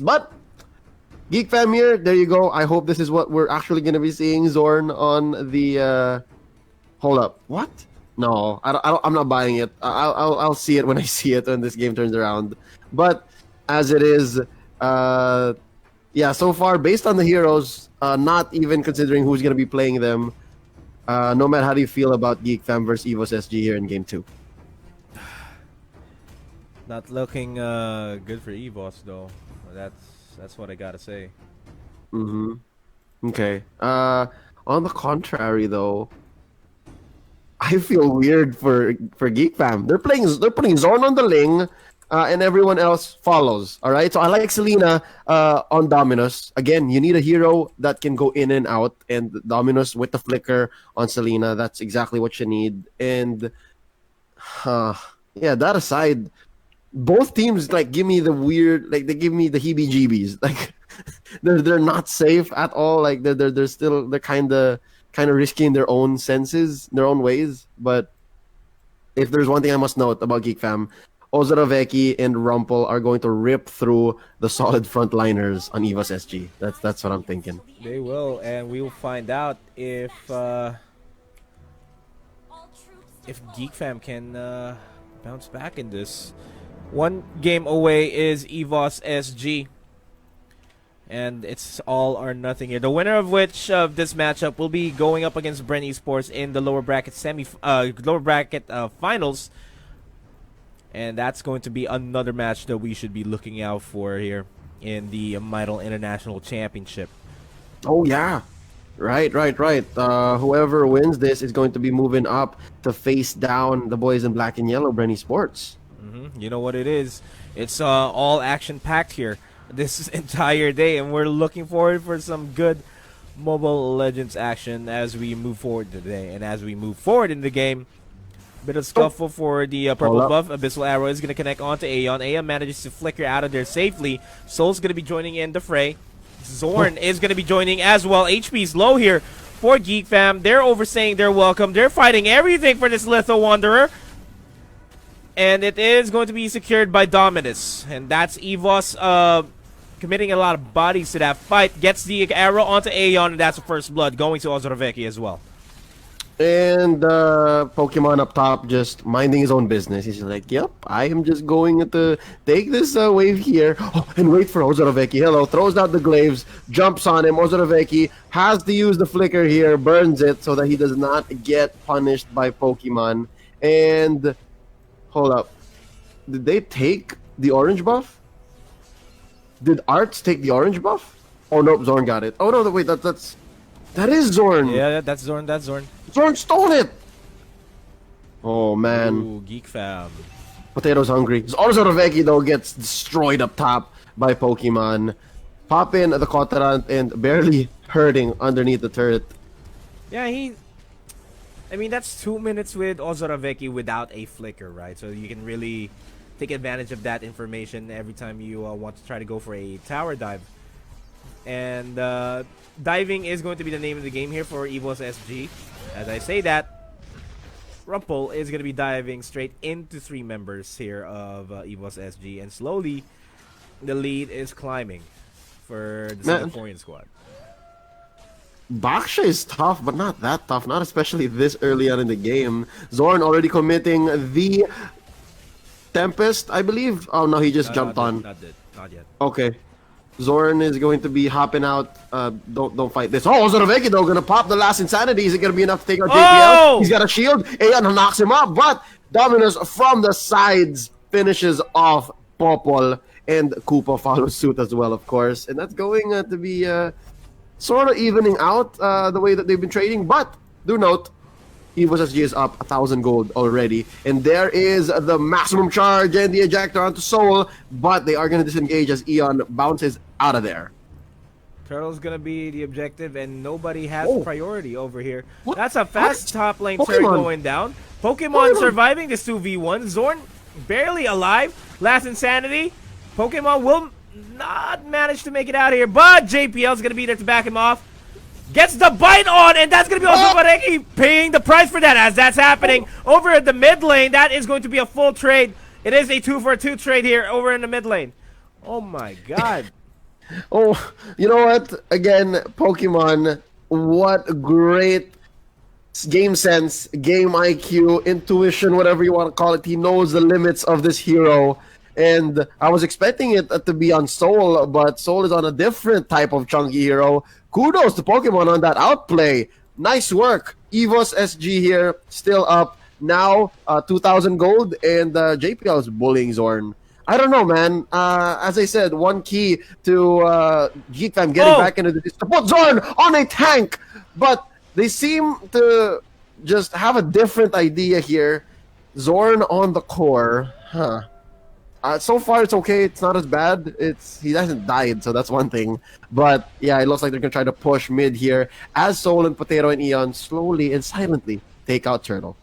But Geek Fam here, there you go. I hope this is what we're actually going to be seeing Zorn on the. Hold up, what? No, I'm not buying it. I'll see it when I see it when this game turns around. But as it is, yeah. So far, based on the heroes, not even considering who's going to be playing them. No matter how do you feel about Geek Fam versus Evos SG here in game 2? Not looking good for Evos though. That's what I gotta say. Okay. On the contrary, though, I feel weird for Geek Fam. They're putting Zorn on the Ling, and everyone else follows. All right. So I like Selena on Dominus. Again, you need a hero that can go in and out, and Dominus with the flicker on Selena. That's exactly what you need. And yeah, that aside, both teams like give me the weird, like they give me the heebie-jeebies. Like they're not safe at all. Like they're kind of risky in their own senses, their own ways. But if there's one thing I must note about Geek Fam, Ozaroveki and Rumpel are going to rip through the solid frontliners on Evos SG. That's what I'm thinking. They will, and we will find out if Geek Fam can bounce back in this. One game away is Evos SG. And it's all or nothing here. The winner of which of this matchup will be going up against Bren Esports in the lower bracket finals. And that's going to be another match that we should be looking out for here in the Mytel International Championship. Oh yeah. Right. Whoever wins this is going to be moving up to face down the boys in black and yellow, Bren Esports. You know what it is. It's all action-packed here this entire day, and we're looking forward for some good Mobile Legends action as we move forward today. And as we move forward in the game, bit of scuffle for the purple buff. Abyssal Arrow is going to connect onto Aeon. Aeon manages to flicker out of there safely. Soul's going to be joining in the fray. Zorn is going to be joining as well. HP's low here for Geek Fam. They're overstaying their welcome. They're fighting everything for this Litho Wanderer. And it is going to be secured by Dominus. And that's Evos committing a lot of bodies to that fight. Gets the arrow onto Aeon, and that's the first blood going to Ozaroveki as well. And Pokemon up top just minding his own business. He's like, yep, I am just going to take this wave here and wait for Ozaroveki. Hello, throws out the glaives, jumps on him. Ozaroveki has to use the flicker here, burns it so that he does not get punished by Pokemon. And hold up. Did they take the orange buff? Did Arts take the orange buff? Oh, nope, Zorn got it. Oh, no, wait, that is Zorn. Yeah, that's Zorn, that's Zorn. Zorn stole it! Oh, man. Ooh, Geek Fam. Potato's hungry. Ozaroveki, though, gets destroyed up top by Pokemon. Pop in the Kotarant and barely hurting underneath the turret. Yeah, I mean, that's 2 minutes with Ozaroveki without a flicker, right? So you can really take advantage of that information every time you want to try to go for a tower dive. And diving is going to be the name of the game here for Evos SG. As I say that, Rumpel is going to be diving straight into 3 members here of Evos SG. And slowly, the lead is climbing for the Singaporean squad. Baksha is tough, but not that tough. Not especially this early on in the game. Zorn already committing the Tempest, I believe. Oh no, he just jumped on. Not yet. Okay. Zorn is going to be hopping out. Don't fight this. Oh, Ozaroveki though gonna pop the last insanity. Is it gonna be enough to take out JPL? He's got a shield. Aeon knocks him up, but Dominus from the sides finishes off Popol, and Koopa follows suit as well, of course. And that's going to be sort of evening out the way that they've been trading. But do note, Evos SG is up 1,000 gold already. And there is the maximum charge and the ejector onto Soul. But they are going to disengage as Aeon bounces out of there. Turtle's going to be the objective, and nobody has priority over here. What? That's a fast top lane turret going down. Pokemon surviving this 2v1. Zorn barely alive. Last insanity. Pokemon will not manage to make it out here, but JPL's going to be there to back him off. Gets the bite on, and that's going to be Ozaroveki paying the price for that as that's happening. Over at the mid lane, that is going to be a full trade. It is a 2-for-2 trade here over in the mid lane. Oh my god. Oh, you know what? Again, Pokemon, what great game sense, game IQ, intuition, whatever you want to call it. He knows the limits of this hero. And I was expecting it to be on Soul, but Soul is on a different type of chunky hero. Kudos to Pokemon on that outplay. Nice work. Evos SG here, still up. Now, 2,000 gold, and JPL is bullying Zorn. I don't know, man. As I said, one key to Geek Fam getting Oh! back into this to put Zorn on a tank, but they seem to just have a different idea here. Zorn on the core, huh? So far, it's okay. It's not as bad. He hasn't died, so that's one thing. But yeah, it looks like they're gonna try to push mid here as Soul and Potato and Eon slowly and silently take out Turtle.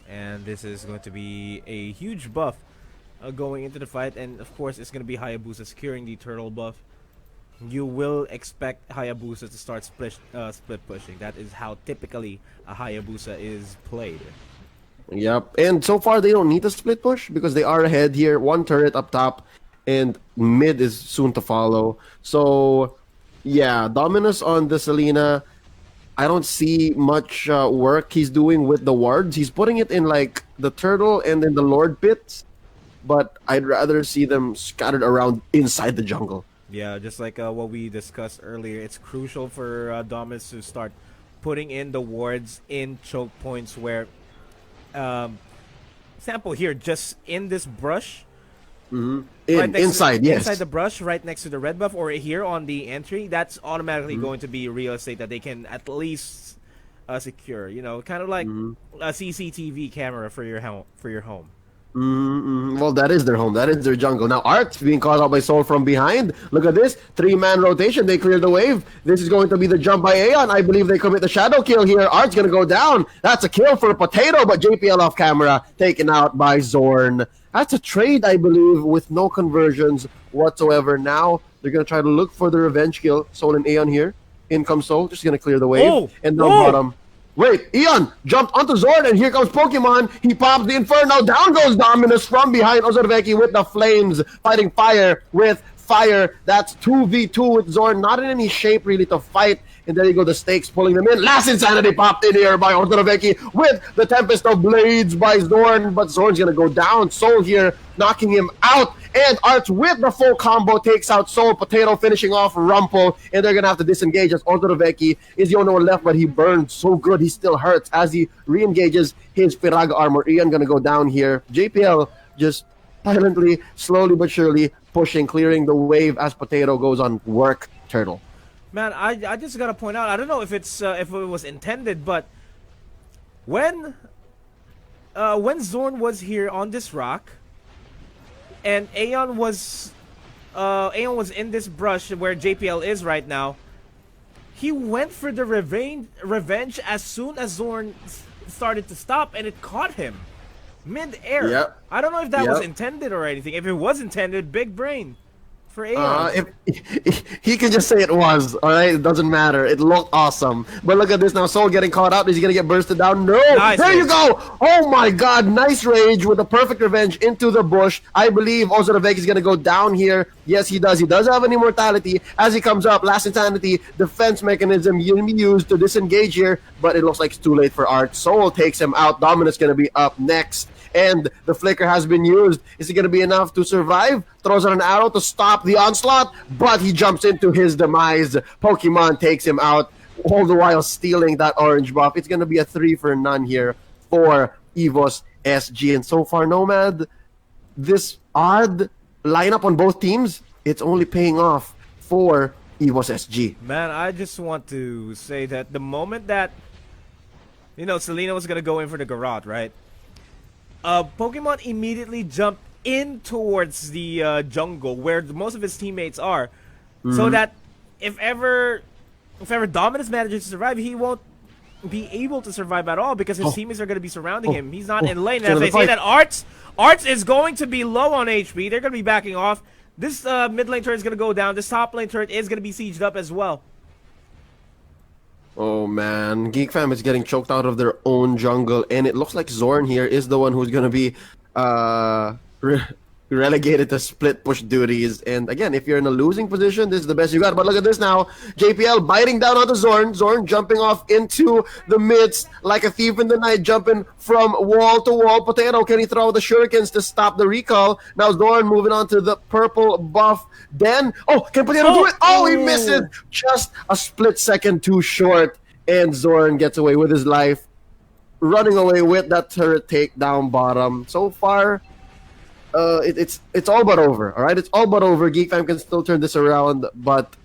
And this is going to be a huge buff going into the fight, and of course it's going to be Hayabusa securing the turtle buff. You will expect Hayabusa to start split pushing. That is how typically a Hayabusa is played. Yep, and so far they don't need a split push because they are ahead here. One turret up top, and mid is soon to follow. So yeah, Dominus on the Selena. I don't see much work he's doing with the wards. He's putting it in like the turtle and then the Lord pits, but I'd rather see them scattered around inside the jungle. Yeah, just like what we discussed earlier, it's crucial for Dominus to start putting in the wards in choke points where, sample here, just in this brush, Inside, yes. inside the brush, right next to the red buff, or here on the entry, that's automatically going to be real estate that they can at least secure. You know, kind of like a CCTV camera for your home. Well, that is their home. That is their jungle. Now, Art's being caught out by Soul from behind. Look at this. 3-man rotation. They clear the wave. This is going to be the jump by Aeon. I believe they commit the shadow kill here. Art's going to go down. That's a kill for Potato, but JPL off camera. Taken out by Zorn. That's a trade, I believe, with no conversions whatsoever. Now, they're going to try to look for the revenge kill. Soul and Aeon here. In comes Soul. Just going to clear the wave. Oh! And now Oh! bottom. Wait, Eon jumped onto Zorn, and here comes Pokemon. He pops the Inferno. Down goes Dominus from behind Ozorveki with the flames, fighting fire with fire. That's 2v2 with Zorn, not in any shape really to fight. And there you go, the stakes pulling them in. Last Insanity popped in here by Ozorveki with the Tempest of Blades by Zorn, but Zorn's gonna go down. Soul here knocking him out, and Arts with the full combo takes out Soul. Potato finishing off Rumple, and they're gonna have to disengage as Ozorveki is the only one left, but he burned so good he still hurts as he re-engages his Piraga armor. Ian gonna go down here. JPL just silently, slowly but surely pushing, clearing the wave as Potato goes on work Turtle. Man, I just gotta point out, I don't know if it's if it was intended, but when Zorn was here on this rock, and Aeon was in this brush where JPL is right now, he went for the revenge as soon as Zorn started to stop, and it caught him mid-air. Yep. I don't know if that Yep. was intended or anything. If it was intended, big brain for Aeon. If he can just say it was, all right, it doesn't matter. It looked awesome. But look at this now. Soul getting caught out. Is he gonna get bursted down? No. Nice There you rage. go. Oh my God! Nice rage with the perfect revenge into the bush. I believe Ozorveki is gonna go down here. Yes, he does. He does have an immortality as he comes up. Last Insanity defense mechanism used to disengage here, but it looks like it's too late for Art. Soul takes him out. Dominus gonna be up next. And the flicker has been used. Is it going to be enough to survive? Throws out an arrow to stop the onslaught, but he jumps into his demise. Pokemon takes him out, all the while stealing that orange buff. It's going to be a 3 for none here for Evos SG. And so far, Nomad, this odd lineup on both teams, it's only paying off for Evos SG. Man, I just want to say that the moment that, Selena was going to go in for the garrote, right? Pokemon immediately jumped in towards the jungle where most of his teammates are, so that if ever Dominus manages to survive, he won't be able to survive at all because his teammates are going to be surrounding him. He's not in lane. And as I say that, Arts is going to be low on HP. They're going to be backing off. This mid lane turret is going to go down. This top lane turret is going to be sieged up as well. Oh man, Geek Fam is getting choked out of their own jungle, and it looks like Zorn here is the one who's gonna be relegated to split push duties. And again, if you're in a losing position, this is the best you got. But look at this now. JPL biting down onto Zorn. Zorn jumping off into the midst like a thief in the night, jumping from wall to wall. Potato, can he throw the shurikens to stop the recall? Now Zorn moving on to the purple buff. Then, can Potato do it? Oh, he misses. Just a split second too short. And Zorn gets away with his life, running away with that turret takedown bottom. So far, it's all but over. All right, it's all but over. Geek Fam can still turn this around, but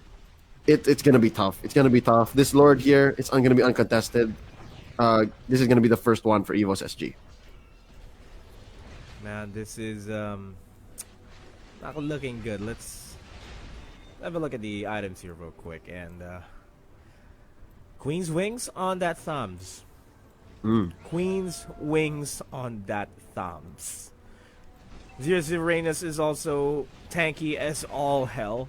it's gonna be tough. It's gonna be tough. This Lord here, it's gonna be uncontested. This is gonna be the first one for Evos SG. Man, this is not looking good. Let's have a look at the items here real quick. And Queen's Wings on that thumbs. Queen's Wings on that thumbs. Zero Reynas is also tanky as all hell.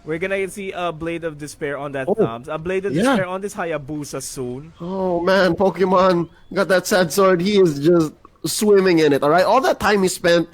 We're gonna see a Blade of Despair on that thumbs. A Blade of Despair on this Hayabusa soon. Oh man, Pokemon got that sad sword. He is just swimming in it, all right? All that time he spent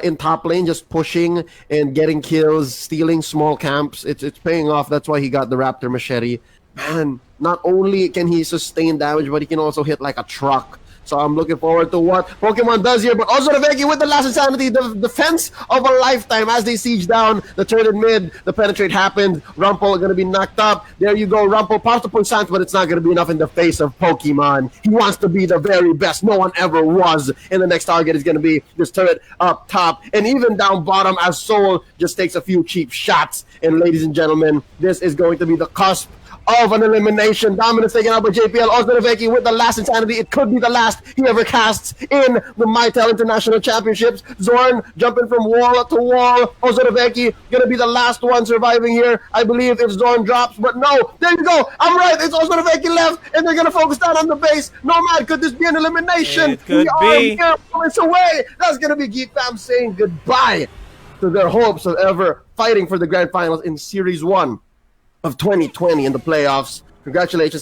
in top lane just pushing and getting kills, stealing small camps, it's paying off. That's why he got the Raptor Machete. Man, not only can he sustain damage, but he can also hit like a truck. So I'm looking forward to what Pokemon does here. But also Veki with the last insanity, the defense of a lifetime as they siege down the turret in mid. The penetrate happened. Rumpel going to be knocked up. There you go. Rumpel pops the Pulsant, but it's not going to be enough in the face of Pokemon. He wants to be the very best. No one ever was. And the next target is going to be this turret up top. And even down bottom as Soul just takes a few cheap shots. And ladies and gentlemen, this is going to be the cusp of an elimination. Dominance taken out by JPL. Ozdeneveki with the last insanity. It could be the last he ever casts in the Mytel International Championships. Zorn jumping from wall to wall. Ozdeneveki gonna be the last one surviving here, I believe, if Zorn drops. But no, there you go. I'm right. It's Ozdeneveki left, and they're gonna focus down on the base. Nomad, could this be an elimination? It could be. Are moments away. That's gonna be Geek Fam saying goodbye to their hopes of ever fighting for the grand finals in Series 1 of 2020 in the playoffs. Congratulations.